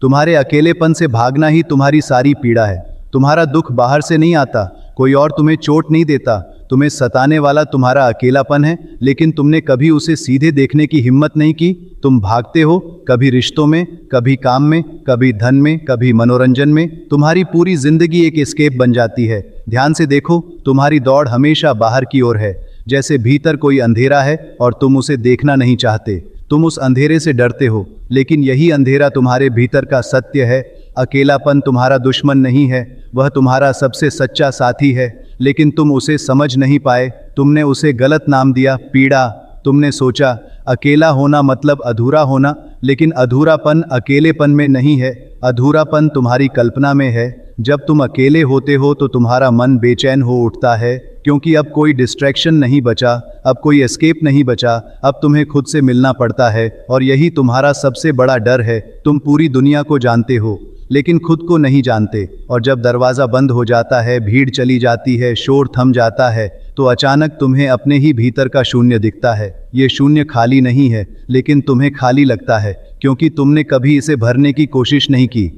तुम्हारे अकेलेपन से भागना ही तुम्हारी सारी पीड़ा है। तुम्हारा दुख बाहर से नहीं आता, कोई और तुम्हें चोट नहीं देता, तुम्हें सताने वाला तुम्हारा अकेलापन है, लेकिन तुमने कभी उसे सीधे देखने की हिम्मत नहीं की। तुम भागते हो, कभी रिश्तों में, कभी काम में, कभी धन में, कभी मनोरंजन में। तुम्हारी पूरी जिंदगी एक एस्केप बन जाती है। ध्यान से देखो, तुम्हारी दौड़ हमेशा बाहर की ओर है, जैसे भीतर कोई अंधेरा है और तुम उसे देखना नहीं चाहते। तुम उस अंधेरे से डरते हो, लेकिन यही अंधेरा तुम्हारे भीतर का सत्य है। अकेलापन तुम्हारा दुश्मन नहीं है, वह तुम्हारा सबसे सच्चा साथी है, लेकिन तुम उसे समझ नहीं पाए। तुमने उसे गलत नाम दिया, पीड़ा। तुमने सोचा अकेला होना मतलब अधूरा होना, लेकिन अधूरापन अकेलेपन में नहीं है, अधूरापन तुम्हारी कल्पना में है। जब तुम अकेले होते हो तो तुम्हारा मन बेचैन हो उठता है, क्योंकि अब कोई डिस्ट्रैक्शन नहीं बचा, अब कोई एस्केप नहीं बचा, अब तुम्हें खुद से मिलना पड़ता है। और यही तुम्हारा सबसे बड़ा डर है। तुम पूरी दुनिया को जानते हो, लेकिन खुद को नहीं जानते। और जब दरवाज़ा बंद हो जाता है, भीड़ चली जाती है, शोर थम जाता है, तो अचानक तुम्हें अपने ही भीतर का शून्य दिखता है। ये शून्य खाली नहीं है, लेकिन तुम्हें खाली लगता है, क्योंकि तुमने कभी इसे भरने की कोशिश नहीं की।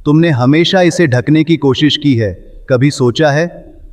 तुमने हमेशा इसे ढकने की कोशिश की है। कभी सोचा है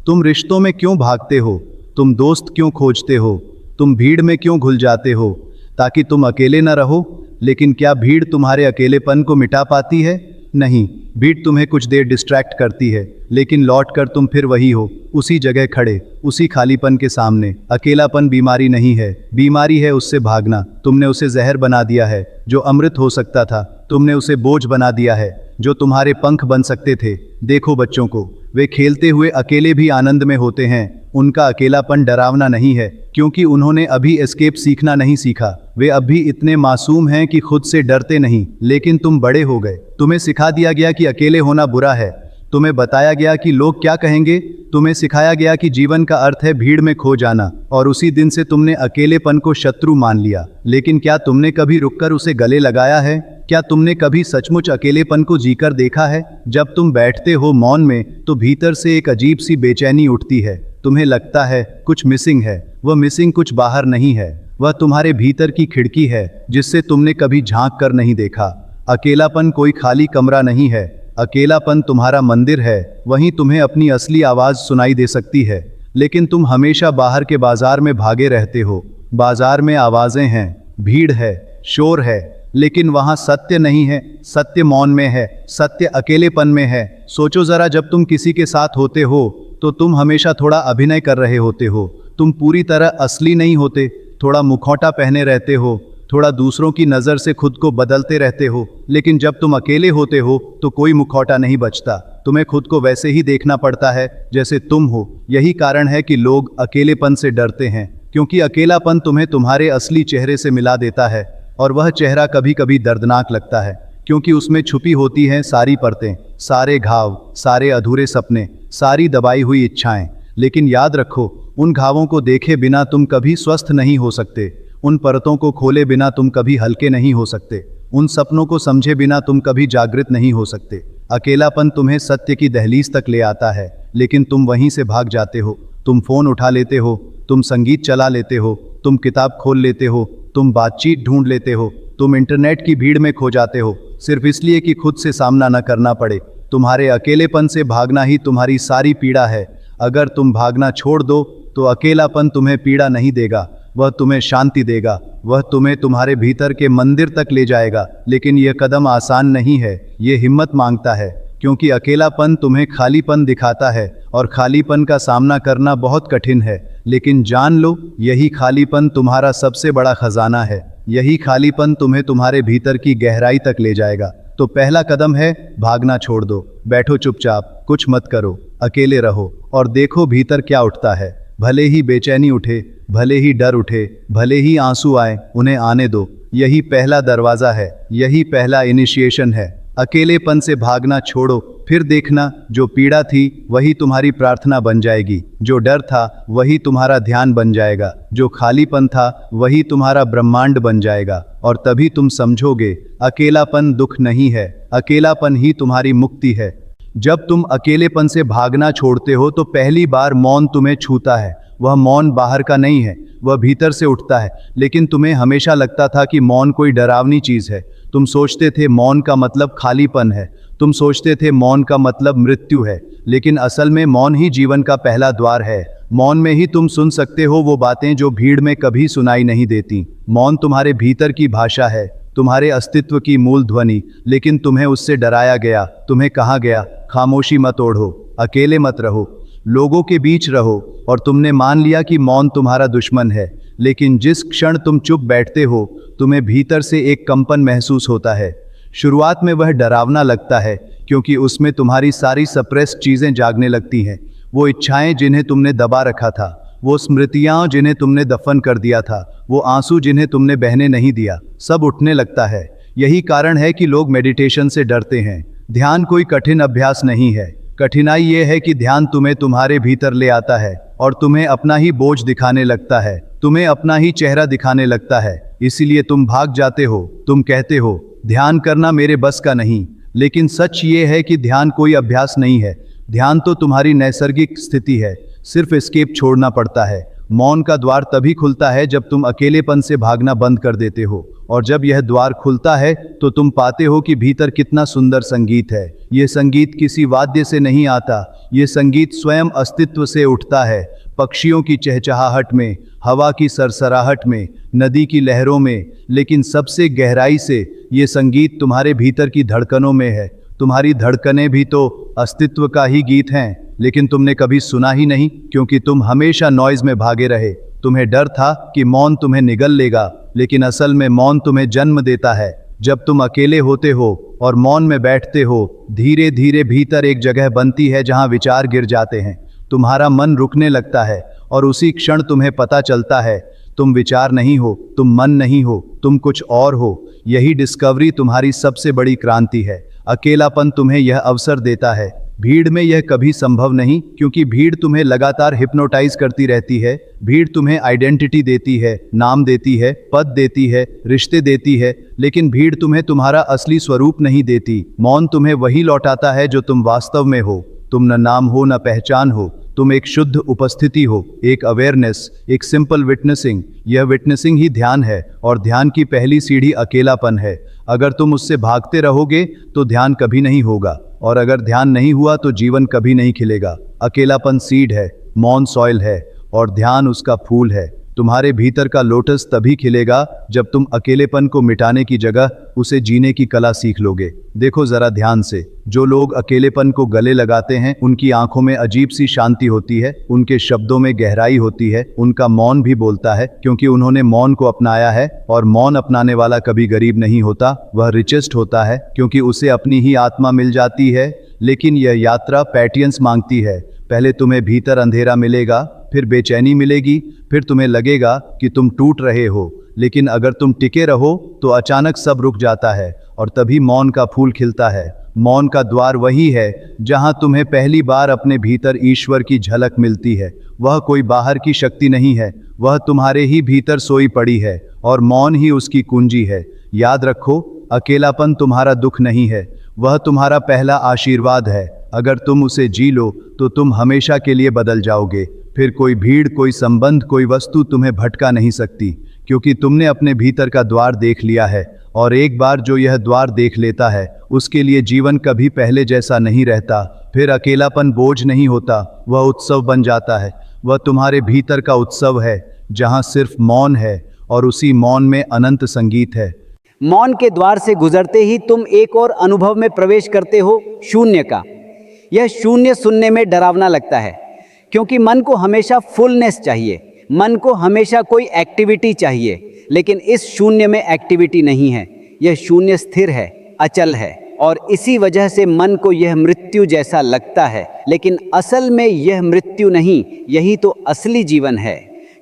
तुम रिश्तों में क्यों भागते हो, तुम दोस्त क्यों खोजते हो, तुम भीड़ में क्यों घुल जाते हो? ताकि तुम अकेले न रहो। लेकिन क्या भीड़ तुम्हारे अकेलेपन को मिटा पाती है? नहीं, भीड़ तुम्हें कुछ देर डिस्ट्रैक्ट करती है, लेकिन लौट कर तुम फिर वही हो, उसी जगह खड़े, उसी खालीपन के सामने। अकेलापन बीमारी नहीं है, बीमारी है उससे भागना। तुमने उसे जहर बना दिया है जो अमृत हो सकता था, तुमने उसे बोझ बना दिया है जो तुम्हारे पंख बन सकते थे। देखो बच्चों को, वे खेलते हुए अकेले भी आनंद में होते हैं। उनका अकेलापन डरावना नहीं है, क्योंकि उन्होंने अभी एस्केप सीखना नहीं सीखा। वे अभी इतने मासूम हैं कि खुद से डरते नहीं। लेकिन तुम बड़े हो गए, तुम्हें सिखा दिया गया कि अकेले होना बुरा है, तुम्हें बताया गया कि लोग क्या कहेंगे, तुम्हें सिखाया गया कि जीवन का अर्थ है भीड़ में खो जाना, और उसी दिन से तुमने अकेलेपन को शत्रु मान लिया। लेकिन क्या तुमने कभी रुककर उसे गले लगाया है? क्या तुमने कभी सचमुच अकेलेपन को जीकर देखा है? जब तुम बैठते हो मौन में, तो भीतर से एक अजीब सी बेचैनी उठती है। तुम्हें लगता है कुछ मिसिंग है। वह मिसिंग कुछ बाहर नहीं है, वह तुम्हारे भीतर की खिड़की है, जिससे तुमने कभी झांक कर नहीं देखा। अकेलापन कोई खाली कमरा नहीं है, अकेलापन तुम्हारा मंदिर है। वहीं तुम्हें अपनी असली आवाज़ सुनाई दे सकती है। लेकिन तुम हमेशा बाहर के बाजार में भागे रहते हो। बाजार में आवाज़ें हैं, भीड़ है, शोर है, लेकिन वहाँ सत्य नहीं है। सत्य मौन में है, सत्य अकेलेपन में है। सोचो ज़रा, जब तुम किसी के साथ होते हो तो तुम हमेशा थोड़ा अभिनय कर रहे होते हो। तुम पूरी तरह असली नहीं होते, थोड़ा मुखौटा पहने रहते हो, थोड़ा दूसरों की नज़र से खुद को बदलते रहते हो। लेकिन जब तुम अकेले होते हो तो कोई मुखौटा नहीं बचता, तुम्हें खुद को वैसे ही देखना पड़ता है जैसे तुम हो। यही कारण है कि लोग अकेलेपन से डरते हैं, क्योंकि अकेलापन तुम्हें तुम्हारे असली चेहरे से मिला देता है। और वह चेहरा कभी कभी दर्दनाक लगता है, क्योंकि उसमें छुपी होती हैं सारी परतें, सारे घाव, सारे अधूरे सपने, सारी दबाई हुई इच्छाएं। लेकिन याद रखो, उन घावों को देखे बिना तुम कभी स्वस्थ नहीं हो सकते। उन परतों को खोले बिना तुम कभी हल्के नहीं हो सकते। उन सपनों को समझे बिना तुम कभी जागृत नहीं हो सकते। अकेलापन तुम्हें सत्य की दहलीज तक ले आता है, लेकिन तुम वहीं से भाग जाते हो। तुम फोन उठा लेते हो, तुम संगीत चला लेते हो, तुम किताब खोल लेते हो, तुम बातचीत ढूंढ लेते हो, तुम इंटरनेट की भीड़ में खो जाते हो, सिर्फ इसलिए कि खुद से सामना न करना पड़े। तुम्हारे अकेलेपन से भागना ही तुम्हारी सारी पीड़ा है। अगर तुम भागना छोड़ दो तो अकेलापन तुम्हें पीड़ा नहीं देगा, वह तुम्हें शांति देगा, वह तुम्हें तुम्हारे भीतर के मंदिर तक ले जाएगा। लेकिन यह कदम आसान नहीं है, ये हिम्मत मांगता है, क्योंकि अकेलापन तुम्हें खालीपन दिखाता है, और खालीपन का सामना करना बहुत कठिन है। लेकिन जान लो, यही खालीपन तुम्हारा सबसे बड़ा खजाना है। यही खालीपन तुम्हें तुम्हारे भीतर की गहराई तक ले जाएगा। तो पहला कदम है, भागना छोड़ दो। बैठो चुपचाप, कुछ मत करो, अकेले रहो और देखो भीतर क्या उठता है। भले ही बेचैनी उठे, भले ही डर उठे, भले ही आंसू आए, उन्हें आने दो। यही पहला दरवाज़ा है, यही पहला इनिशिएशन है। अकेलेपन से भागना छोड़ो, फिर देखना, जो पीड़ा थी वही तुम्हारी प्रार्थना बन जाएगी, जो डर था वही तुम्हारा ध्यान बन जाएगा, जो खालीपन था वही तुम्हारा ब्रह्मांड बन जाएगा। और तभी तुम समझोगे, अकेलापन दुख नहीं है, अकेलापन ही तुम्हारी मुक्ति है। जब तुम अकेलेपन से भागना छोड़ते हो तो पहली बार मौन तुम्हें छूता है। वह मौन बाहर का नहीं है, वह भीतर से उठता है। लेकिन तुम्हें हमेशा लगता था कि मौन कोई डरावनी चीज़ है। तुम सोचते थे मौन का मतलब खालीपन है, तुम सोचते थे मौन का मतलब मृत्यु है, लेकिन असल में मौन ही जीवन का पहला द्वार है। मौन में ही तुम सुन सकते हो वो बातें जो भीड़ में कभी सुनाई नहीं देती। मौन तुम्हारे भीतर की भाषा है, तुम्हारे अस्तित्व की मूल ध्वनि, लेकिन तुम्हें उससे डराया गया। तुम्हें कहा गया खामोशी मत ओढ़ो, अकेले मत रहो, लोगों के बीच रहो, और तुमने मान लिया कि मौन तुम्हारा दुश्मन है। लेकिन जिस क्षण तुम चुप बैठते हो, तुम्हें भीतर से एक कंपन महसूस होता है। शुरुआत में वह डरावना लगता है, क्योंकि उसमें तुम्हारी सारी सप्रेस्ड चीज़ें जागने लगती हैं। वो इच्छाएं जिन्हें तुमने दबा रखा था, वो स्मृतियाँ जिन्हें तुमने दफन कर दिया था, वो आंसू जिन्हें तुमने बहने नहीं दिया, सब उठने लगता है। यही कारण है कि लोग मेडिटेशन से डरते हैं। ध्यान कोई कठिन अभ्यास नहीं है। कठिनाई ये है कि ध्यान तुम्हें तुम्हारे भीतर ले आता है और तुम्हें अपना ही बोझ दिखाने लगता है, तुम्हें अपना ही चेहरा दिखाने लगता है। इसीलिए तुम भाग जाते हो। तुम कहते हो ध्यान करना मेरे बस का नहीं, लेकिन सच ये है कि ध्यान कोई अभ्यास नहीं है। ध्यान तो तुम्हारी नैसर्गिक स्थिति है, सिर्फ एस्केप छोड़ना पड़ता है। मौन का द्वार तभी खुलता है जब तुम अकेलेपन से भागना बंद कर देते हो, और जब यह द्वार खुलता है तो तुम पाते हो कि भीतर कितना सुंदर संगीत है। ये संगीत किसी वाद्य से नहीं आता, ये संगीत स्वयं अस्तित्व से उठता है। पक्षियों की चहचहाहट में, हवा की सरसराहट में, नदी की लहरों में, लेकिन सबसे गहराई से ये संगीत तुम्हारे भीतर की धड़कनों में है। तुम्हारी धड़कनें भी तो अस्तित्व का ही गीत हैं, लेकिन तुमने कभी सुना ही नहीं, क्योंकि तुम हमेशा नॉइज में भागे रहे। तुम्हें डर था कि मौन तुम्हें निगल लेगा, लेकिन असल में मौन तुम्हें जन्म देता है। जब तुम अकेले होते हो और मौन में बैठते हो, धीरे धीरे भीतर एक जगह बनती है जहां विचार गिर जाते हैं। तुम्हारा मन रुकने लगता है, और उसी क्षण तुम्हें पता चलता है तुम विचार नहीं हो, तुम मन नहीं हो, तुम कुछ और हो। यही डिस्कवरी तुम्हारी सबसे बड़ी क्रांति है। अकेलापन तुम्हें यह अवसर देता है। भीड़ में यह कभी संभव नहीं, क्योंकि भीड़ तुम्हें लगातार हिप्नोटाइज करती रहती है। भीड़ तुम्हें आइडेंटिटी देती है, नाम देती है, पद देती है, रिश्ते देती है, लेकिन भीड़ तुम्हें तुम्हारा असली स्वरूप नहीं देती। मौन तुम्हें वही लौटाता है जो तुम वास्तव में हो। तुम न नाम हो, न पहचान हो, तुम एक शुद्ध उपस्थिति हो, एक अवेयरनेस, एक सिंपल विटनेसिंग। यह विटनेसिंग ही ध्यान है, और ध्यान की पहली सीढ़ी अकेलापन है। अगर तुम उससे भागते रहोगे तो ध्यान कभी नहीं होगा, और अगर ध्यान नहीं हुआ तो जीवन कभी नहीं खिलेगा। अकेलापन सीड है, मौन सॉइल है, और ध्यान उसका फूल है। तुम्हारे भीतर का लोटस तभी खिलेगा जब तुम अकेलेपन को मिटाने की जगह उसे जीने की कला सीख लोगे। देखो जरा ध्यान से, जो लोग अकेलेपन को गले लगाते हैं उनकी आंखों में अजीब सी शांति होती है, उनके शब्दों में गहराई होती है, उनका मौन भी बोलता है, क्योंकि उन्होंने मौन को अपनाया है। और मौन अपनाने वाला कभी गरीब नहीं होता, वह रिचेस्ट होता है, क्योंकि उसे अपनी ही आत्मा मिल जाती है। लेकिन यह यात्रा पैटियंस मांगती है। पहले तुम्हें भीतर अंधेरा मिलेगा, फिर बेचैनी मिलेगी, फिर तुम्हें लगेगा कि तुम टूट रहे हो। लेकिन अगर तुम टिके रहो तो अचानक सब रुक जाता है, और तभी मौन का फूल खिलता है। मौन का द्वार वही है जहां तुम्हें पहली बार अपने भीतर ईश्वर की झलक मिलती है। वह कोई बाहर की शक्ति नहीं है, वह तुम्हारे ही भीतर सोई पड़ी है, और मौन ही उसकी कुंजी है। याद रखो, अकेलापन तुम्हारा दुख नहीं है, वह तुम्हारा पहला आशीर्वाद है। अगर तुम उसे जी लो तो तुम हमेशा के लिए बदल जाओगे। फिर कोई भीड़, कोई संबंध, कोई वस्तु तुम्हें भटका नहीं सकती, क्योंकि तुमने अपने भीतर का द्वार देख लिया है। और एक बार जो यह द्वार देख लेता है, उसके लिए जीवन कभी पहले जैसा नहीं रहता। फिर अकेलापन बोझ नहीं होता, वह उत्सव बन जाता है। वह तुम्हारे भीतर का उत्सव है, जहां सिर्फ मौन है, और उसी मौन में अनंत संगीत है। मौन के द्वार से गुजरते ही तुम एक और अनुभव में प्रवेश करते हो, शून्य का। यह शून्य सुनने में डरावना लगता है, क्योंकि मन को हमेशा फुलनेस चाहिए, मन को हमेशा कोई एक्टिविटी चाहिए। लेकिन इस शून्य में एक्टिविटी नहीं है। यह शून्य स्थिर है, अचल है, और इसी वजह से मन को यह मृत्यु जैसा लगता है। लेकिन असल में यह मृत्यु नहीं, यही तो असली जीवन है,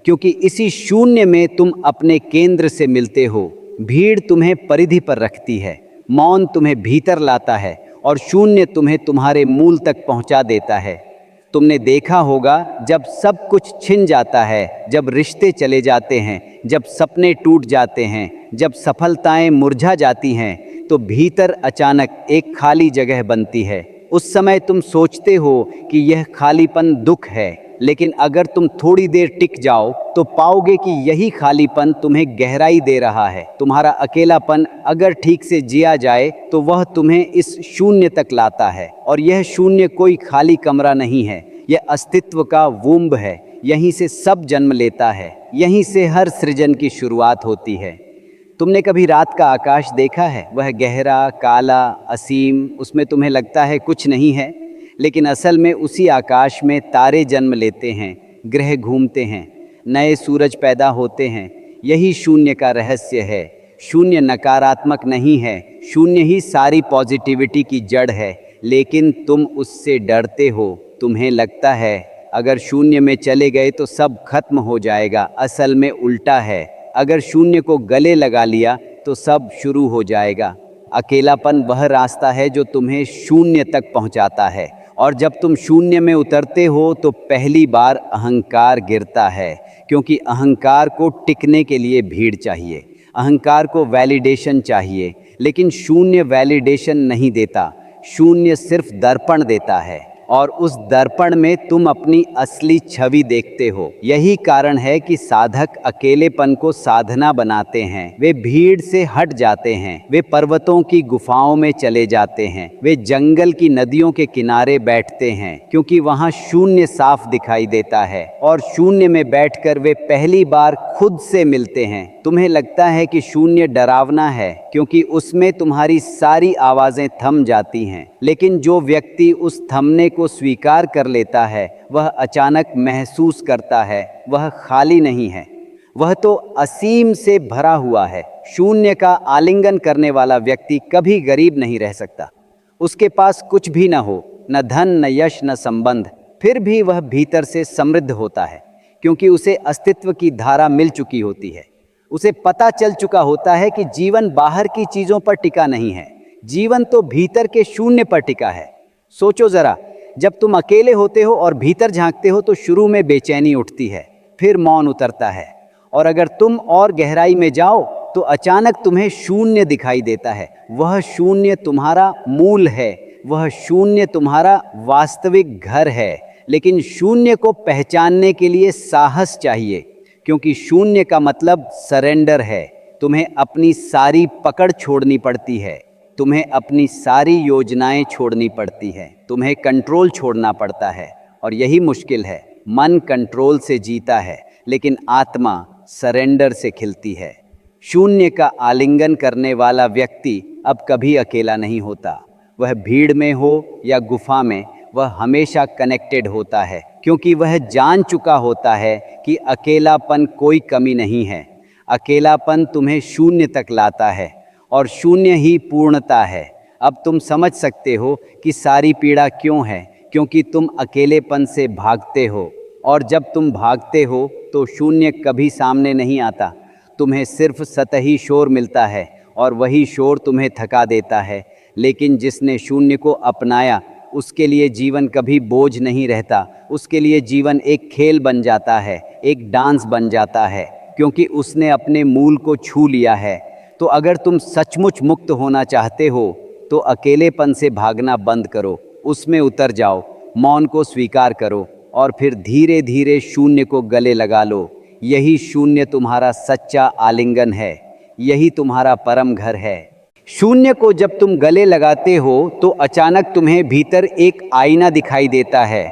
क्योंकि इसी शून्य में तुम अपने केंद्र से मिलते हो। भीड़ तुम्हें परिधि पर रखती है, मौन तुम्हें भीतर लाता है, और शून्य तुम्हें तुम्हारे मूल तक पहुंचा देता है। तुमने देखा होगा, जब सब कुछ छिन जाता है, जब रिश्ते चले जाते हैं, जब सपने टूट जाते हैं, जब सफलताएं मुरझा जाती हैं, तो भीतर अचानक एक खाली जगह बनती है। उस समय तुम सोचते हो कि यह खालीपन दुख है, लेकिन अगर तुम थोड़ी देर टिक जाओ तो पाओगे कि यही खालीपन तुम्हें गहराई दे रहा है। तुम्हारा अकेलापन अगर ठीक से जिया जाए तो वह तुम्हें इस शून्य तक लाता है। और यह शून्य कोई खाली कमरा नहीं है, यह अस्तित्व का वूम्ब है। यहीं से सब जन्म लेता है, यहीं से हर सृजन की शुरुआत होती है। तुमने कभी रात का आकाश देखा है? वह गहरा, काला, असीम, उसमें तुम्हें लगता है कुछ नहीं है, लेकिन असल में उसी आकाश में तारे जन्म लेते हैं, ग्रह घूमते हैं, नए सूरज पैदा होते हैं। यही शून्य का रहस्य है। शून्य नकारात्मक नहीं है, शून्य ही सारी पॉजिटिविटी की जड़ है। लेकिन तुम उससे डरते हो। तुम्हें लगता है अगर शून्य में चले गए तो सब खत्म हो जाएगा। असल में उल्टा है, अगर शून्य को गले लगा लिया तो सब शुरू हो जाएगा। अकेलापन वह रास्ता है जो तुम्हें शून्य तक पहुंचाता है। और जब तुम शून्य में उतरते हो तो पहली बार अहंकार गिरता है, क्योंकि अहंकार को टिकने के लिए भीड़ चाहिए, अहंकार को वैलिडेशन चाहिए। लेकिन शून्य वैलिडेशन नहीं देता, शून्य सिर्फ दर्पण देता है, और उस दर्पण में तुम अपनी असली छवि देखते हो। यही कारण है कि साधक अकेलेपन को साधना बनाते हैं। वे भीड़ से हट जाते हैं, वे पर्वतों की गुफाओं में चले जाते हैं, वे जंगल की नदियों के किनारे बैठते हैं, क्योंकि वहाँ शून्य साफ दिखाई देता है। और शून्य में बैठकर वे पहली बार खुद से मिलते हैं। तुम्हें लगता है कि शून्य डरावना है, क्योंकि उसमें तुम्हारी सारी आवाज़ें थम जाती हैं। लेकिन जो व्यक्ति उस थमने को स्वीकार कर लेता है, वह अचानक महसूस करता है वह खाली नहीं है, वह तो असीम से भरा हुआ है। शून्य का आलिंगन करने वाला व्यक्ति कभी गरीब नहीं रह सकता। उसके पास कुछ भी न हो, न धन, न यश, न संबंध, फिर भी वह भीतर से समृद्ध होता है, क्योंकि उसे अस्तित्व की धारा मिल चुकी होती है। उसे पता चल चुका होता है कि जीवन बाहर की चीज़ों पर टिका नहीं है, जीवन तो भीतर के शून्य पर टिका है। सोचो ज़रा, जब तुम अकेले होते हो और भीतर झांकते हो तो शुरू में बेचैनी उठती है, फिर मौन उतरता है, और अगर तुम और गहराई में जाओ तो अचानक तुम्हें शून्य दिखाई देता है। वह शून्य तुम्हारा मूल है, वह शून्य तुम्हारा वास्तविक घर है। लेकिन शून्य को पहचानने के लिए साहस चाहिए, क्योंकि शून्य का मतलब सरेंडर है। तुम्हें अपनी सारी पकड़ छोड़नी पड़ती है, तुम्हें अपनी सारी योजनाएं छोड़नी पड़ती है, तुम्हें कंट्रोल छोड़ना पड़ता है। और यही मुश्किल है। मन कंट्रोल से जीता है, लेकिन आत्मा सरेंडर से खिलती है। शून्य का आलिंगन करने वाला व्यक्ति अब कभी अकेला नहीं होता। वह भीड़ में हो या गुफा में, वह हमेशा कनेक्टेड होता है, क्योंकि वह जान चुका होता है कि अकेलापन कोई कमी नहीं है। अकेलापन तुम्हें शून्य तक लाता है, और शून्य ही पूर्णता है। अब तुम समझ सकते हो कि सारी पीड़ा क्यों है, क्योंकि तुम अकेलेपन से भागते हो। और जब तुम भागते हो तो शून्य कभी सामने नहीं आता, तुम्हें सिर्फ सतही शोर मिलता है, और वही शोर तुम्हें थका देता है। लेकिन जिसने शून्य को अपनाया, उसके लिए जीवन कभी बोझ नहीं रहता। उसके लिए जीवन एक खेल बन जाता है, एक डांस बन जाता है, क्योंकि उसने अपने मूल को छू लिया है। तो अगर तुम सचमुच मुक्त होना चाहते हो तो अकेलेपन से भागना बंद करो, उसमें उतर जाओ, मौन को स्वीकार करो, और फिर धीरे धीरे शून्य को गले लगा लो। यही शून्य तुम्हारा सच्चा आलिंगन है, यही तुम्हारा परम घर है। शून्य को जब तुम गले लगाते हो तो अचानक तुम्हें भीतर एक आईना दिखाई देता है।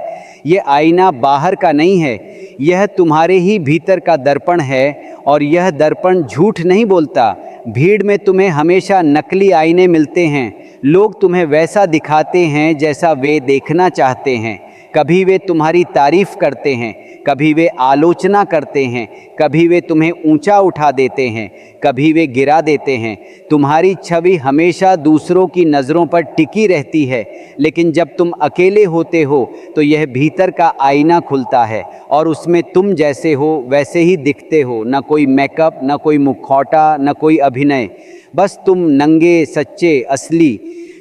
ये आईना बाहर का नहीं है, यह तुम्हारे ही भीतर का दर्पण है। और यह दर्पण झूठ नहीं बोलता। भीड़ में तुम्हें हमेशा नकली आईने मिलते हैं। लोग तुम्हें वैसा दिखाते हैं जैसा वे देखना चाहते हैं। कभी वे तुम्हारी तारीफ करते हैं, कभी वे आलोचना करते हैं, कभी वे तुम्हें ऊंचा उठा देते हैं, कभी वे गिरा देते हैं। तुम्हारी छवि हमेशा दूसरों की नज़रों पर टिकी रहती है। लेकिन जब तुम अकेले होते हो तो यह भीतर का आईना खुलता है, और उसमें तुम जैसे हो वैसे ही दिखते हो। न कोई मेकअप, न कोई मुखौटा, न कोई अभिनय, बस तुम नंगे, सच्चे, असली।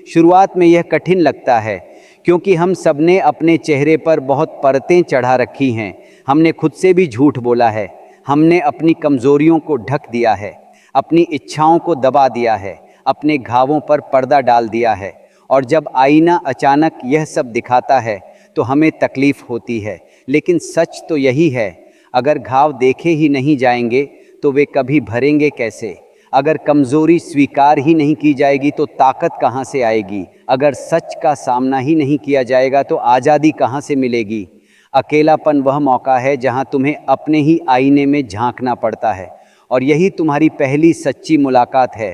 शुरुआत में यह कठिन लगता है, क्योंकि हम सबने अपने चेहरे पर बहुत परतें चढ़ा रखी हैं। हमने खुद से भी झूठ बोला है, हमने अपनी कमज़ोरियों को ढक दिया है, अपनी इच्छाओं को दबा दिया है, अपने घावों पर पर्दा डाल दिया है। और जब आईना अचानक यह सब दिखाता है तो हमें तकलीफ़ होती है, लेकिन सच तो यही है, अगर घाव देखे ही नहीं जाएंगे तो वे कभी भरेंगे कैसे? अगर कमज़ोरी स्वीकार ही नहीं की जाएगी तो ताकत कहाँ से आएगी? अगर सच का सामना ही नहीं किया जाएगा तो आज़ादी कहाँ से मिलेगी? अकेलापन वह मौका है जहाँ तुम्हें अपने ही आईने में झांकना पड़ता है, और यही तुम्हारी पहली सच्ची मुलाकात है।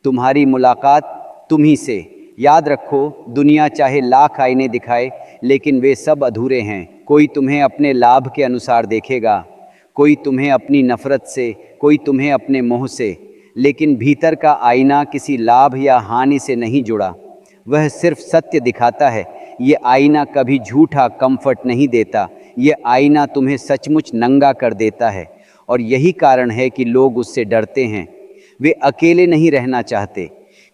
तुम्हारी मुलाकात तुम ही से। याद रखो, दुनिया चाहे लाख आईने दिखाए, लेकिन वे सब अधूरे हैं। कोई तुम्हें अपने लाभ के अनुसार देखेगा, कोई तुम्हें अपनी नफ़रत से, कोई तुम्हें अपने मोह से, लेकिन भीतर का आईना किसी लाभ या हानि से नहीं जुड़ा। वह सिर्फ सत्य दिखाता है। ये आईना कभी झूठा कंफर्ट नहीं देता। ये आईना तुम्हें सचमुच नंगा कर देता है, और यही कारण है कि लोग उससे डरते हैं। वे अकेले नहीं रहना चाहते,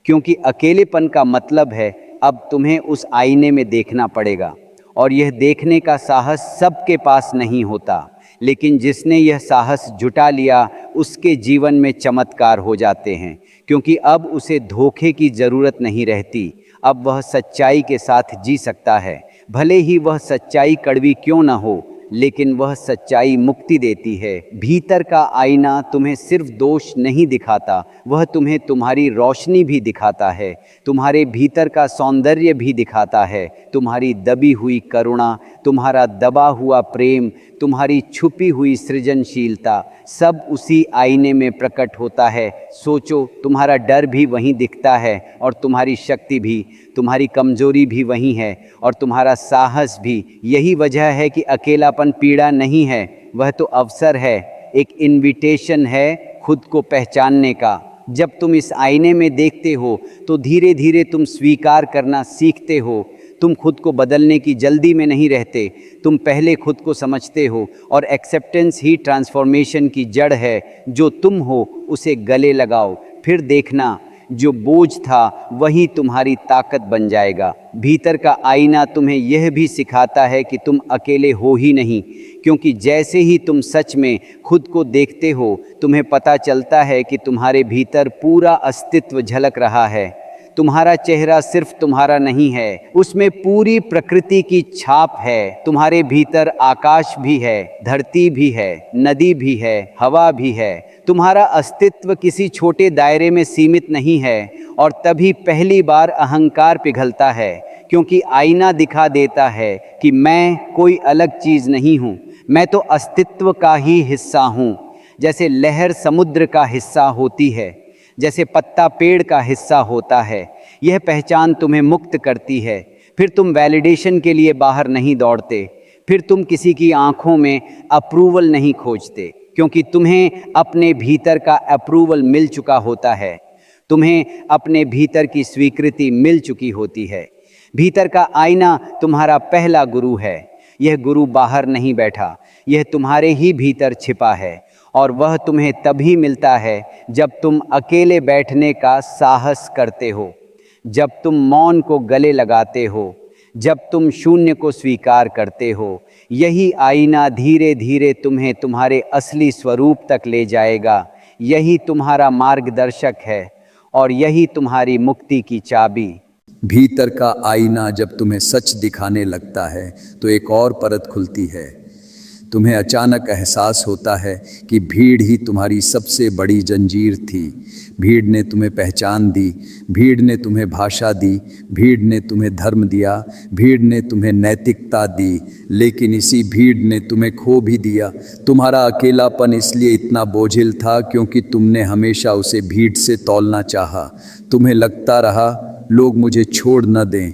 क्योंकि अकेलेपन का मतलब है अब तुम्हें उस आईने में देखना पड़ेगा, और यह देखने का साहस सबके पास नहीं होता। लेकिन जिसने यह साहस जुटा लिया, उसके जीवन में चमत्कार हो जाते हैं, क्योंकि अब उसे धोखे की ज़रूरत नहीं रहती। अब वह सच्चाई के साथ जी सकता है, भले ही वह सच्चाई कड़वी क्यों न हो, लेकिन वह सच्चाई मुक्ति देती है। भीतर का आईना तुम्हें सिर्फ दोष नहीं दिखाता, वह तुम्हें तुम्हारी रोशनी भी दिखाता है, तुम्हारे भीतर का सौंदर्य भी दिखाता है, तुम्हारी दबी हुई करुणा, तुम्हारा दबा हुआ प्रेम, तुम्हारी छुपी हुई सृजनशीलता, सब उसी आईने में प्रकट होता है। सोचो, तुम्हारा डर भी वहीं दिखता है, और तुम्हारी शक्ति भी, तुम्हारी कमजोरी भी वहीं है, और तुम्हारा साहस भी। यही वजह है कि अकेलापन पीड़ा नहीं है, वह तो अवसर है, एक इनविटेशन है खुद को पहचानने का। जब तुम इस आईने में देखते हो तो धीरे धीरे तुम स्वीकार करना सीखते हो। तुम खुद को बदलने की जल्दी में नहीं रहते, तुम पहले खुद को समझते हो, और एक्सेप्टेंस ही ट्रांसफॉर्मेशन की जड़ है। जो तुम हो उसे गले लगाओ, फिर देखना जो बोझ था वही तुम्हारी ताकत बन जाएगा। भीतर का आईना तुम्हें यह भी सिखाता है कि तुम अकेले हो ही नहीं, क्योंकि जैसे ही तुम सच में खुद को देखते हो, तुम्हें पता चलता है कि तुम्हारे भीतर पूरा अस्तित्व झलक रहा है। तुम्हारा चेहरा सिर्फ तुम्हारा नहीं है, उसमें पूरी प्रकृति की छाप है। तुम्हारे भीतर आकाश भी है, धरती भी है, नदी भी है, हवा भी है। तुम्हारा अस्तित्व किसी छोटे दायरे में सीमित नहीं है, और तभी पहली बार अहंकार पिघलता है, क्योंकि आईना दिखा देता है कि मैं कोई अलग चीज़ नहीं हूँ, मैं तो अस्तित्व का ही हिस्सा हूँ। जैसे लहर समुद्र का हिस्सा होती है, जैसे पत्ता पेड़ का हिस्सा होता है। यह पहचान तुम्हें मुक्त करती है। फिर तुम वैलिडेशन के लिए बाहर नहीं दौड़ते, फिर तुम किसी की आंखों में अप्रूवल नहीं खोजते, क्योंकि तुम्हें अपने भीतर का अप्रूवल मिल चुका होता है। तुम्हें अपने भीतर की स्वीकृति मिल चुकी होती है। भीतर का आईना तुम्हारा पहला गुरु है। यह गुरु बाहर नहीं बैठा, यह तुम्हारे ही भीतर छिपा है, और वह तुम्हें तभी मिलता है जब तुम अकेले बैठने का साहस करते हो, जब तुम मौन को गले लगाते हो, जब तुम शून्य को स्वीकार करते हो। यही आईना धीरे धीरे तुम्हें तुम्हारे असली स्वरूप तक ले जाएगा। यही तुम्हारा मार्गदर्शक है, और यही तुम्हारी मुक्ति की चाबी। भीतर का आईना जब तुम्हें सच दिखाने लगता है तो एक और परत खुलती है। तुम्हें अचानक एहसास होता है कि भीड़ ही तुम्हारी सबसे बड़ी जंजीर थी। भीड़ ने तुम्हें पहचान दी, भीड़ ने तुम्हें भाषा दी, भीड़ ने तुम्हें धर्म दिया, भीड़ ने तुम्हें नैतिकता दी, लेकिन इसी भीड़ ने तुम्हें खो भी दिया। तुम्हारा अकेलापन इसलिए इतना बोझिल था क्योंकि तुमने हमेशा उसे भीड़ से तौलना चाहा। तुम्हें लगता रहा, लोग मुझे छोड़ न दें,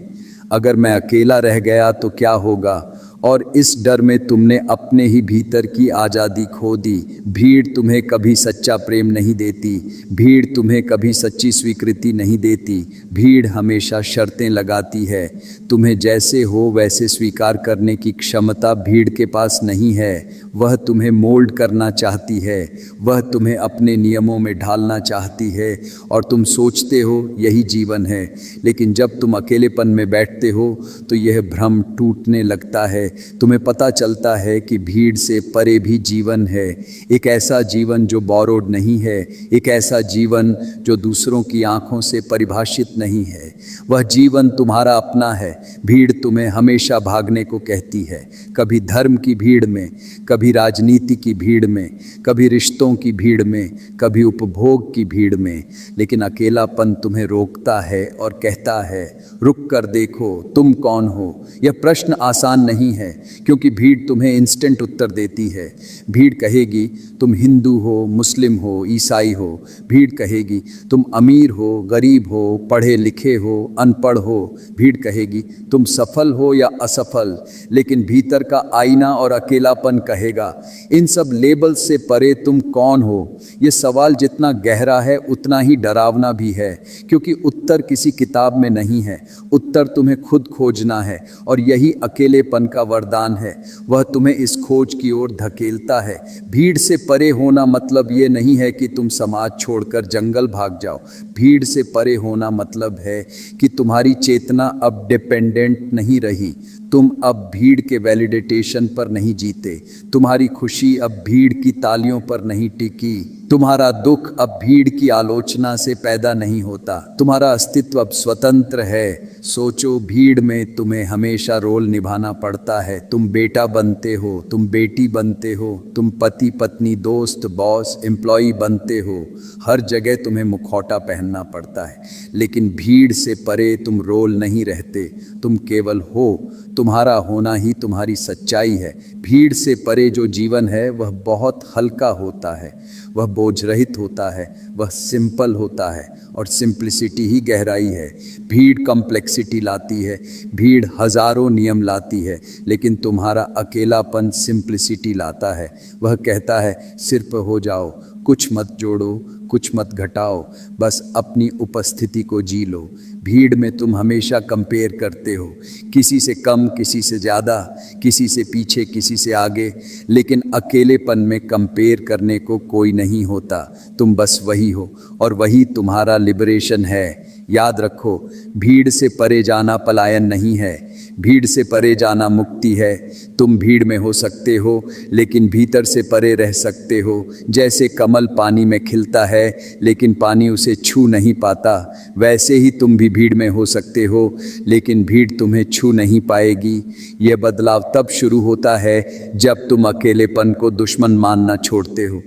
अगर मैं अकेला रह गया तो क्या होगा, और इस डर में तुमने अपने ही भीतर की आज़ादी खो दी। भीड़ तुम्हें कभी सच्चा प्रेम नहीं देती, भीड़ तुम्हें कभी सच्ची स्वीकृति नहीं देती। भीड़ हमेशा शर्तें लगाती है। तुम्हें जैसे हो वैसे स्वीकार करने की क्षमता भीड़ के पास नहीं है। वह तुम्हें मोल्ड करना चाहती है, वह तुम्हें अपने नियमों में ढालना चाहती है, और तुम सोचते हो यही जीवन है। लेकिन जब तुम अकेलेपन में बैठते हो तो यह भ्रम टूटने लगता है, तुम्हें पता चलता है कि भीड़ से परे भी जीवन है, एक ऐसा जीवन जो बोरोड नहीं है, एक ऐसा जीवन जो दूसरों की आंखों से परिभाषित नहीं है। वह जीवन तुम्हारा अपना है। भीड़ तुम्हें हमेशा भागने को कहती है, कभी धर्म की भीड़ में, कभी राजनीति की भीड़ में, कभी रिश्तों की भीड़ में, कभी उपभोग की भीड़ में। लेकिन अकेलापन तुम्हें रोकता है और कहता है, रुक कर देखो तुम कौन हो। यह प्रश्न आसान नहीं है, क्योंकि भीड़ तुम्हें इंस्टेंट उत्तर देती है। भीड़ कहेगी तुम हिंदू हो, मुस्लिम हो, ईसाई हो। भीड़ कहेगी तुम अमीर हो, गरीब हो, पढ़े लिखे हो, अनपढ़ हो। भीड़ कहेगी तुम सफल हो या असफल। लेकिन भीतर का आईना और अकेलापन कहेगा, इन सब लेबल से परे तुम कौन हो। ये सवाल जितना गहरा है उतना ही डरावना भी है, क्योंकि उत्तर किसी किताब में नहीं है, उत्तर तुम्हें खुद खोजना है। और यही अकेलेपन का वरदान है, वह तुम्हें इस खोज की ओर धकेलता है। भीड़ से परे होना मतलब ये नहीं है कि तुम समाज छोड़कर जंगल भाग जाओ। भीड़ से परे होना मतलब है कि तुम्हारी चेतना अब डिपेंडेंट नहीं रही, तुम अब भीड़ के वैलिडेटेशन पर नहीं जीते, तुम्हारी खुशी अब भीड़ की तालियों पर नहीं टिकी, तुम्हारा दुख अब भीड़ की आलोचना से पैदा नहीं होता, तुम्हारा अस्तित्व अब स्वतंत्र है। सोचो, भीड़ में तुम्हें हमेशा रोल निभाना पड़ता है। तुम बेटा बनते हो, तुम बेटी बनते हो, तुम पति पत्नी, दोस्त, बॉस, एम्प्लॉय बनते हो। हर जगह तुम्हें मुखौटा पहनना पड़ता है। लेकिन भीड़ से परे तुम रोल नहीं रहते, तुम केवल हो। तुम्हारा होना ही तुम्हारी सच्चाई है। भीड़ से परे जो जीवन है वह बहुत हल्का होता है, वह बोझ रहित होता है, वह सिंपल होता है, और सिंप्लिसिटी ही गहराई है। भीड़ कॉम्प्लेक्सिटी लाती है, भीड़ हजारों नियम लाती है, लेकिन तुम्हारा अकेलापन सिंप्लिसिटी लाता है। वह कहता है, सिर्फ हो जाओ, कुछ मत जोड़ो, कुछ मत घटाओ, बस अपनी उपस्थिति को जी लो। भीड़ में तुम हमेशा कंपेयर करते हो, किसी से कम, किसी से ज़्यादा, किसी से पीछे, किसी से आगे। लेकिन अकेलेपन में कंपेयर करने को कोई नहीं होता, तुम बस वही हो, और वही तुम्हारा लिबरेशन है। याद रखो, भीड़ से परे जाना पलायन नहीं है, भीड़ से परे जाना मुक्ति है। तुम भीड़ में हो सकते हो, लेकिन भीतर से परे रह सकते हो। जैसे कमल पानी में खिलता है, लेकिन पानी उसे छू नहीं पाता, वैसे ही तुम भी भीड़ में हो सकते हो, लेकिन भीड़ तुम्हें छू नहीं पाएगी। यह बदलाव तब शुरू होता है जब तुम अकेलेपन को दुश्मन मानना छोड़ते हो,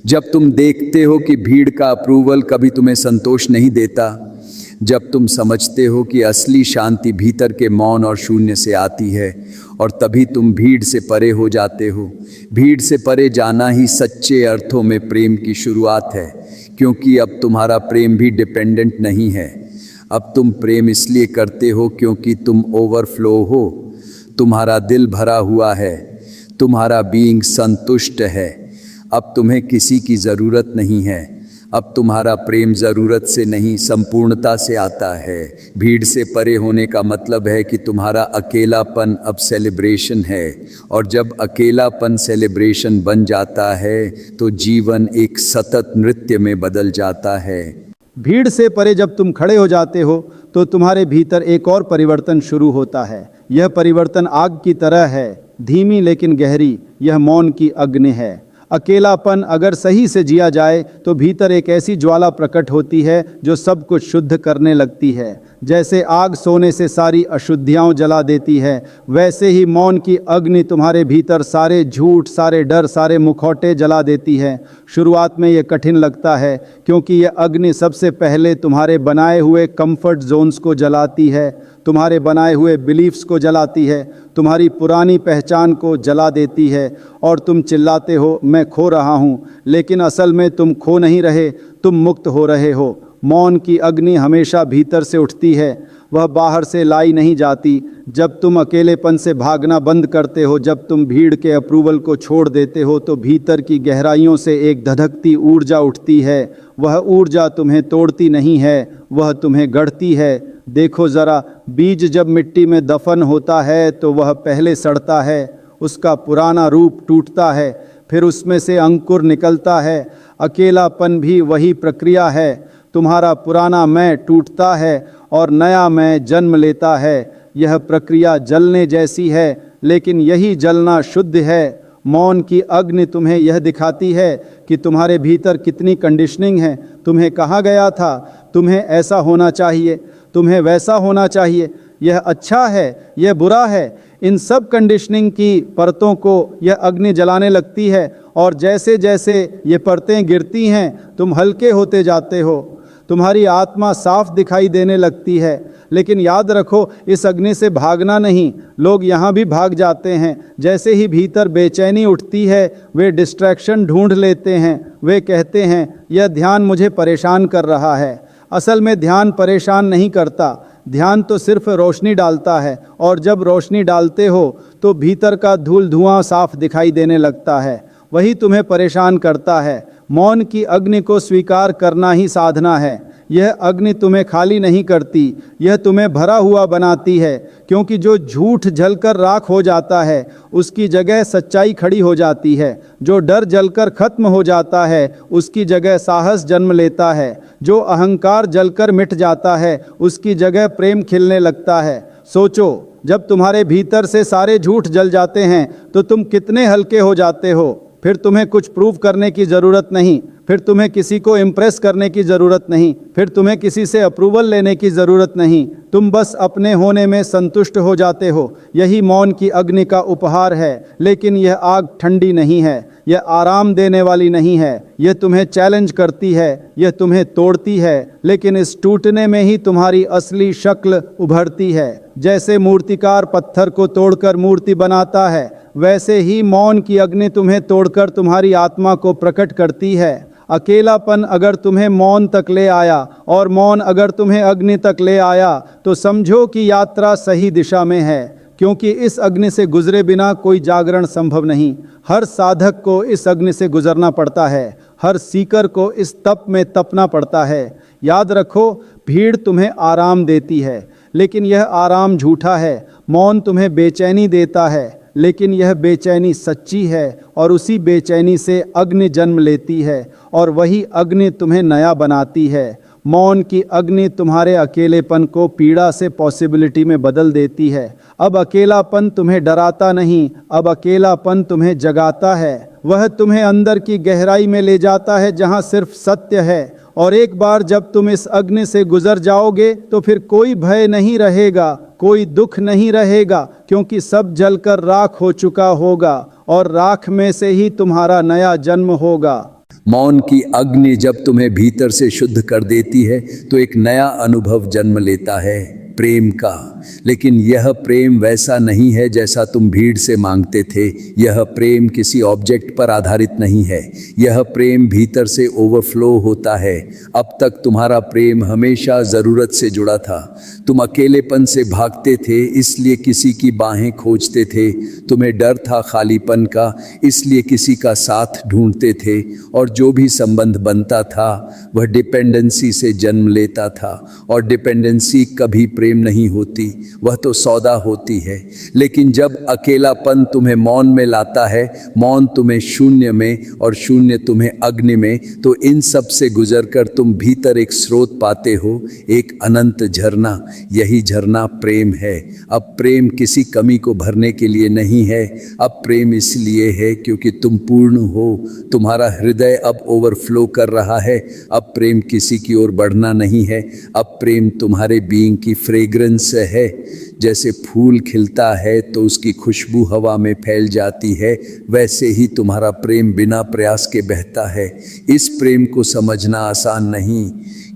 जब तुम देखते हो कि भीड़ का अप्रूवल कभी तुम्हें संतोष नहीं देता, जब तुम समझते हो कि असली शांति भीतर के मौन और शून्य से आती है, और तभी तुम भीड़ से परे हो जाते हो। भीड़ से परे जाना ही सच्चे अर्थों में प्रेम की शुरुआत है, क्योंकि अब तुम्हारा प्रेम भी डिपेंडेंट नहीं है। अब तुम प्रेम इसलिए करते हो क्योंकि तुम ओवरफ्लो हो, तुम्हारा दिल भरा हुआ है, तुम्हारा बीइंग संतुष्ट है। अब तुम्हें किसी की ज़रूरत नहीं है, अब तुम्हारा प्रेम ज़रूरत से नहीं, संपूर्णता से आता है। भीड़ से परे होने का मतलब है कि तुम्हारा अकेलापन अब सेलिब्रेशन है, और जब अकेलापन सेलिब्रेशन बन जाता है तो जीवन एक सतत नृत्य में बदल जाता है। भीड़ से परे जब तुम खड़े हो जाते हो तो तुम्हारे भीतर एक और परिवर्तन शुरू होता है। यह परिवर्तन आग की तरह है, धीमी लेकिन गहरी। यह मौन की अग्नि है। अकेलापन अगर सही से जिया जाए तो भीतर एक ऐसी ज्वाला प्रकट होती है जो सब कुछ शुद्ध करने लगती है। जैसे आग सोने से सारी अशुद्धियाँ जला देती है, वैसे ही मौन की अग्नि तुम्हारे भीतर सारे झूठ, सारे डर, सारे मुखौटे जला देती है। शुरुआत में ये कठिन लगता है, क्योंकि यह अग्नि सबसे पहले तुम्हारे बनाए हुए कंफर्ट जोन्स को जलाती है, तुम्हारे बनाए हुए बिलीफ्स को जलाती है, तुम्हारी पुरानी पहचान को जला देती है, और तुम चिल्लाते हो, मैं खो रहा हूँ। लेकिन असल में तुम खो नहीं रहे, तुम मुक्त हो रहे हो। मौन की अग्नि हमेशा भीतर से उठती है, वह बाहर से लाई नहीं जाती। जब तुम अकेलेपन से भागना बंद करते हो, जब तुम भीड़ के अप्रूवल को छोड़ देते हो, तो भीतर की गहराइयों से एक धधकती ऊर्जा उठती है। वह ऊर्जा तुम्हें तोड़ती नहीं है, वह तुम्हें गढ़ती है। देखो ज़रा, बीज जब मिट्टी में दफन होता है तो वह पहले सड़ता है, उसका पुराना रूप टूटता है, फिर उसमें से अंकुर निकलता है। अकेलापन भी वही प्रक्रिया है। तुम्हारा पुराना मैं टूटता है और नया मैं जन्म लेता है। यह प्रक्रिया जलने जैसी है, लेकिन यही जलना शुद्ध है। मौन की अग्नि तुम्हें यह दिखाती है कि तुम्हारे भीतर कितनी कंडीशनिंग है। तुम्हें कहा गया था तुम्हें ऐसा होना चाहिए, तुम्हें वैसा होना चाहिए, यह अच्छा है, यह बुरा है। इन सब कंडीशनिंग की परतों को यह अग्नि जलाने लगती है और जैसे जैसे ये परतें गिरती हैं तुम हल्के होते जाते हो, तुम्हारी आत्मा साफ दिखाई देने लगती है। लेकिन याद रखो, इस अग्नि से भागना नहीं। लोग यहाँ भी भाग जाते हैं। जैसे ही भीतर बेचैनी उठती है वे डिस्ट्रैक्शन ढूंढ लेते हैं। वे कहते हैं यह ध्यान मुझे परेशान कर रहा है। असल में ध्यान परेशान नहीं करता, ध्यान तो सिर्फ रोशनी डालता है, और जब रोशनी डालते हो तो भीतर का धूल धुआं साफ दिखाई देने लगता है। वही तुम्हें परेशान करता है। मौन की अग्नि को स्वीकार करना ही साधना है। यह अग्नि तुम्हें खाली नहीं करती, यह तुम्हें भरा हुआ बनाती है, क्योंकि जो झूठ जलकर राख हो जाता है उसकी जगह सच्चाई खड़ी हो जाती है। जो डर जलकर खत्म हो जाता है उसकी जगह साहस जन्म लेता है। जो अहंकार जलकर मिट जाता है उसकी जगह प्रेम खिलने लगता है। सोचो, जब तुम्हारे भीतर से सारे झूठ जल जाते हैं तो तुम कितने हल्के हो जाते हो। फिर तुम्हें कुछ प्रूव करने की ज़रूरत नहीं, फिर तुम्हें किसी को इम्प्रेस करने की ज़रूरत नहीं, फिर तुम्हें किसी से अप्रूवल लेने की ज़रूरत नहीं। तुम बस अपने होने में संतुष्ट हो जाते हो। यही मौन की अग्नि का उपहार है। लेकिन यह आग ठंडी नहीं है, यह आराम देने वाली नहीं है। यह तुम्हें चैलेंज करती है, यह तुम्हें तोड़ती है, लेकिन इस टूटने में ही तुम्हारी असली शक्ल उभरती है। जैसे मूर्तिकार पत्थर को तोड़कर मूर्ति बनाता है, वैसे ही मौन की अग्नि तुम्हें तोड़कर तुम्हारी आत्मा को प्रकट करती है। अकेलापन अगर तुम्हें मौन तक ले आया और मौन अगर तुम्हें अग्नि तक ले आया तो समझो कि यात्रा सही दिशा में है, क्योंकि इस अग्नि से गुजरे बिना कोई जागरण संभव नहीं। हर साधक को इस अग्नि से गुजरना पड़ता है, हर सीकर को इस तप में तपना पड़ता है। याद रखो, भीड़ तुम्हें आराम देती है, लेकिन यह आराम झूठा है। मौन तुम्हें बेचैनी देता है, लेकिन यह बेचैनी सच्ची है, और उसी बेचैनी से अग्नि जन्म लेती है, और वही अग्नि तुम्हें नया बनाती है। मौन की अग्नि तुम्हारे अकेलेपन को पीड़ा से पॉसिबिलिटी में बदल देती है। अब अकेलापन तुम्हें डराता नहीं, अब अकेलापन तुम्हें जगाता है। वह तुम्हें अंदर की गहराई में ले जाता है जहाँ सिर्फ सत्य है। और एक बार जब तुम इस अग्नि से गुजर जाओगे तो फिर कोई भय नहीं रहेगा, कोई दुख नहीं रहेगा, क्योंकि सब जलकर राख हो चुका होगा और राख में से ही तुम्हारा नया जन्म होगा। मौन की अग्नि जब तुम्हें भीतर से शुद्ध कर देती है तो एक नया अनुभव जन्म लेता है, प्रेम का। लेकिन यह प्रेम वैसा नहीं है जैसा तुम भीड़ से मांगते थे। यह प्रेम किसी ऑब्जेक्ट पर आधारित नहीं है। यह प्रेम भीतर से ओवरफ्लो होता है। अब तक तुम्हारा प्रेम हमेशा ज़रूरत से जुड़ा था। तुम अकेलेपन से भागते थे, इसलिए किसी की बाहें खोजते थे। तुम्हें डर था खालीपन का, इसलिए किसी का साथ ढूंढते थे। और जो भी संबंध बनता था वह डिपेंडेंसी से जन्म लेता था, और डिपेंडेंसी कभी प्रेम नहीं होती, वह तो सौदा होती है। लेकिन जब अकेलापन तुम्हें मौन में लाता है, मौन तुम्हें शून्य में और शून्य तुम्हें अग्नि में, तो इन सब से गुजरकर तुम भीतर एक स्रोत पाते हो, एक अनंत झरना। यही झरना प्रेम है। अब प्रेम किसी कमी को भरने के लिए नहीं है। अब प्रेम इसलिए है क्योंकि तुम पूर्ण हो। तुम्हारा हृदय अब ओवरफ्लो कर रहा है। अब प्रेम किसी की ओर बढ़ना नहीं है। अब प्रेम तुम्हारे बीइंग की फ्रेग्रेंस है। जैसे फूल खिलता है तो उसकी खुशबू हवा में फैल जाती है, वैसे ही तुम्हारा प्रेम बिना प्रयास के बहता है। इस प्रेम को समझना आसान नहीं,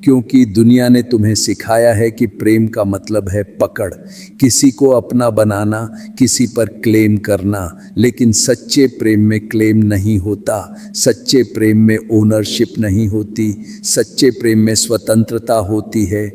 क्योंकि दुनिया ने तुम्हें सिखाया है कि प्रेम का मतलब है पकड़, किसी को अपना बनाना, किसी पर क्लेम करना। लेकिन सच्चे प्रेम में क्लेम नहीं होता, सच्चे प्रेम में ओनरशिप नहीं होती, सच्चे प्रेम में स्वतंत्रता होती है।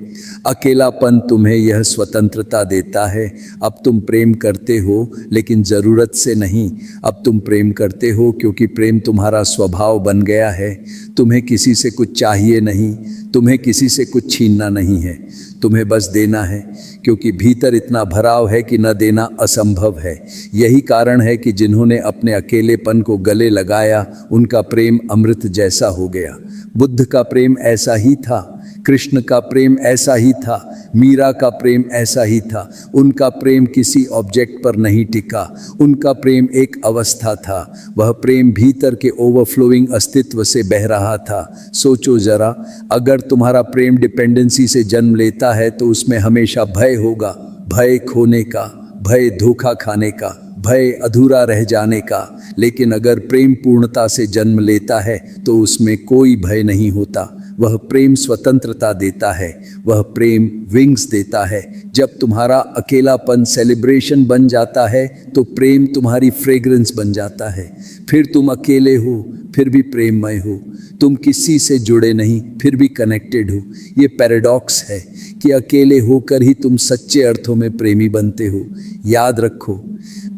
अकेलापन तुम्हें यह स्वतंत्रता देता है। अब तुम प्रेम करते हो लेकिन ज़रूरत से नहीं। अब तुम प्रेम करते हो क्योंकि प्रेम तुम्हारा स्वभाव बन गया है। तुम्हें किसी से कुछ चाहिए नहीं, तुम्हें किसी से कुछ छीनना नहीं है, तुम्हें बस देना है, क्योंकि भीतर इतना भराव है कि न देना असंभव है। यही कारण है कि जिन्होंने अपने अकेलेपन को गले लगाया उनका प्रेम अमृत जैसा हो गया। बुद्ध का प्रेम ऐसा ही था। कृष्ण का प्रेम ऐसा ही था, मीरा का प्रेम ऐसा ही था। उनका प्रेम किसी ऑब्जेक्ट पर नहीं टिका, उनका प्रेम एक अवस्था था। वह प्रेम भीतर के ओवरफ्लोइंग अस्तित्व से बह रहा था। सोचो जरा, अगर तुम्हारा प्रेम डिपेंडेंसी से जन्म लेता है तो उसमें हमेशा भय होगा, भय खोने का, भय धोखा खाने का, भय अधूरा रह जाने का। लेकिन अगर प्रेम पूर्णता से जन्म लेता है तो उसमें कोई भय नहीं होता। वह प्रेम स्वतंत्रता देता है, वह प्रेम विंग्स देता है। जब तुम्हारा अकेलापन सेलिब्रेशन बन जाता है तो प्रेम तुम्हारी फ्रेग्रेंस बन जाता है। फिर तुम अकेले हो फिर भी प्रेममय हो, तुम किसी से जुड़े नहीं फिर भी कनेक्टेड हो। ये पैराडॉक्स है कि अकेले होकर ही तुम सच्चे अर्थों में प्रेमी बनते हो। याद रखो,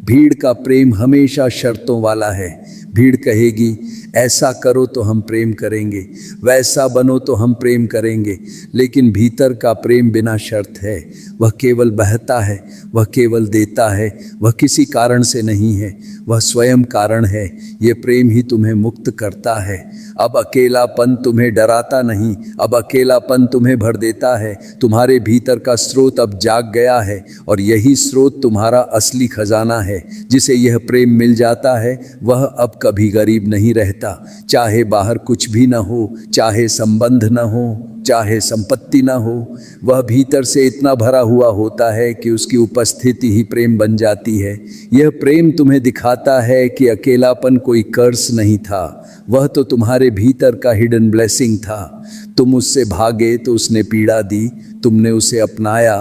भीड़ का प्रेम हमेशा शर्तों वाला है। भीड़ कहेगी ऐसा करो तो हम प्रेम करेंगे, वैसा बनो तो हम प्रेम करेंगे। लेकिन भीतर का प्रेम बिना शर्त है, वह केवल बहता है, वह केवल देता है, वह किसी कारण से नहीं है, वह स्वयं कारण है। ये प्रेम ही तुम्हें मुक्त करता है। अब अकेलापन तुम्हें डराता नहीं, अब अकेलापन तुम्हें भर देता है। तुम्हारे भीतर का स्रोत अब जाग गया है और यही स्रोत तुम्हारा असली खजाना है। जिसे यह प्रेम मिल जाता है वह अब कभी गरीब नहीं रहता। चाहे बाहर कुछ भी न हो, चाहे संबंध न हो, चाहे संपत्ति न हो, वह भीतर से इतना भरा हुआ होता है कि उसकी उपस्थिति ही प्रेम बन जाती है। यह प्रेम तुम्हें दिखाता है कि अकेलापन कोई कर्स नहीं था, वह तो तुम्हारे भीतर का हिडन ब्लेसिंग था। तुम उससे भागे तो उसने पीड़ा दी, तुमने उसे अपनाया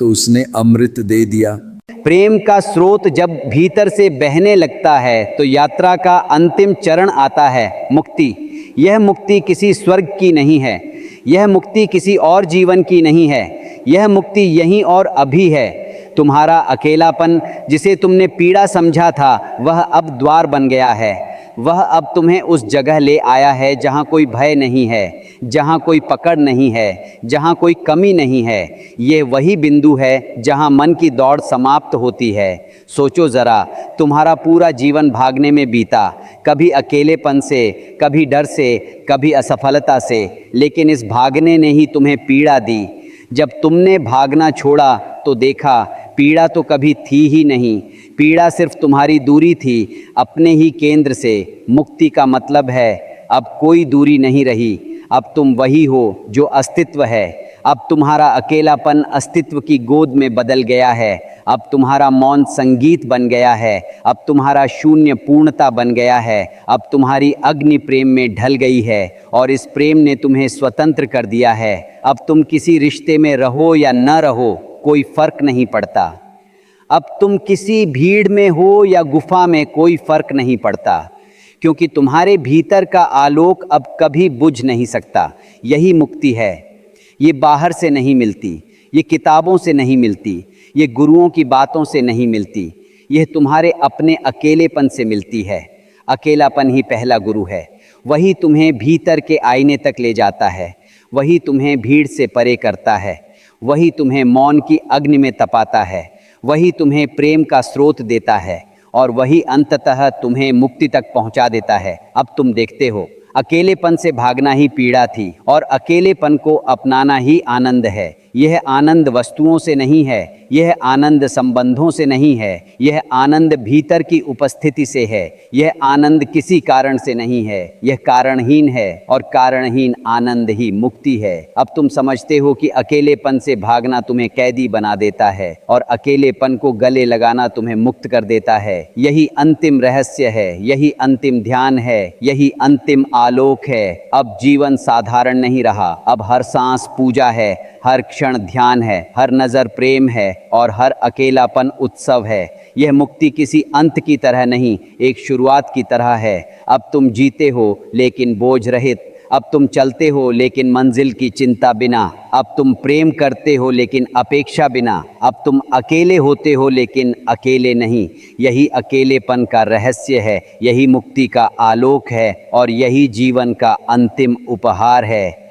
तो उसने अमृत दे दिया। प्रेम का स्रोत जब भीतर से बहने लगता है तो यात्रा का अंतिम चरण आता है, मुक्ति। यह मुक्ति किसी स्वर्ग की नहीं है, यह मुक्ति किसी और जीवन की नहीं है, यह मुक्ति यहीं और अभी है। तुम्हारा अकेलापन जिसे तुमने पीड़ा समझा था वह अब द्वार बन गया है। वह अब तुम्हें उस जगह ले आया है जहाँ कोई भय नहीं है, जहाँ कोई पकड़ नहीं है, जहाँ कोई कमी नहीं है। ये वही बिंदु है जहाँ मन की दौड़ समाप्त होती है। सोचो ज़रा, तुम्हारा पूरा जीवन भागने में बीता, कभी अकेलेपन से, कभी डर से, कभी असफलता से, लेकिन इस भागने ने ही तुम्हें पीड़ा दी। जब तुमने भागना छोड़ा तो देखा पीड़ा तो कभी थी ही नहीं, पीड़ा सिर्फ तुम्हारी दूरी थी अपने ही केंद्र से। मुक्ति का मतलब है अब कोई दूरी नहीं रही, अब तुम वही हो जो अस्तित्व है। अब तुम्हारा अकेलापन अस्तित्व की गोद में बदल गया है, अब तुम्हारा मौन संगीत बन गया है, अब तुम्हारा शून्य पूर्णता बन गया है, अब तुम्हारी अग्नि प्रेम में ढल गई है और इस प्रेम ने तुम्हें स्वतंत्र कर दिया है। अब तुम किसी रिश्ते में रहो या न रहो, कोई फर्क नहीं पड़ता। अब तुम किसी भीड़ में हो या गुफा में, कोई फर्क नहीं पड़ता, क्योंकि तुम्हारे भीतर का आलोक अब कभी बुझ नहीं सकता। यही मुक्ति है। ये बाहर से नहीं मिलती, ये किताबों से नहीं मिलती, ये गुरुओं की बातों से नहीं मिलती, यह तुम्हारे अपने अकेलेपन से मिलती है। अकेलापन ही पहला गुरु है। वही तुम्हें भीतर के आईने तक ले जाता है, वही तुम्हें भीड़ से परे करता है, वही तुम्हें मौन की अग्नि में तपाता है, वही तुम्हें प्रेम का स्रोत देता है और वही अंततः तुम्हें मुक्ति तक पहुंचा देता है। अब तुम देखते हो, अकेलेपन से भागना ही पीड़ा थी और अकेलेपन को अपनाना ही आनंद है। यह आनंद वस्तुओं से नहीं है, यह आनंद संबंधों से नहीं है, यह आनंद भीतर की उपस्थिति से है। यह आनंद किसी कारण से नहीं है, यह कारणहीन है और कारणहीन आनंद ही मुक्ति है। अब तुम समझते हो कि अकेलेपन से भागना तुम्हें कैदी बना देता है और अकेलेपन को गले लगाना तुम्हें मुक्त कर देता है। यही अंतिम रहस्य है, यही अंतिम ध्यान है, यही अंतिम आलोक है। अब जीवन साधारण नहीं रहा, अब हर सांस पूजा है, हर क्षण ध्यान है, हर नज़र प्रेम है और हर अकेलापन उत्सव है। यह मुक्ति किसी अंत की तरह नहीं, एक शुरुआत की तरह है। अब तुम जीते हो लेकिन बोझ रहित, अब तुम चलते हो लेकिन मंजिल की चिंता बिना, अब तुम प्रेम करते हो लेकिन अपेक्षा बिना, अब तुम अकेले होते हो लेकिन अकेले नहीं। यही अकेलेपन का रहस्य है, यही मुक्ति का आलोक है और यही जीवन का अंतिम उपहार है।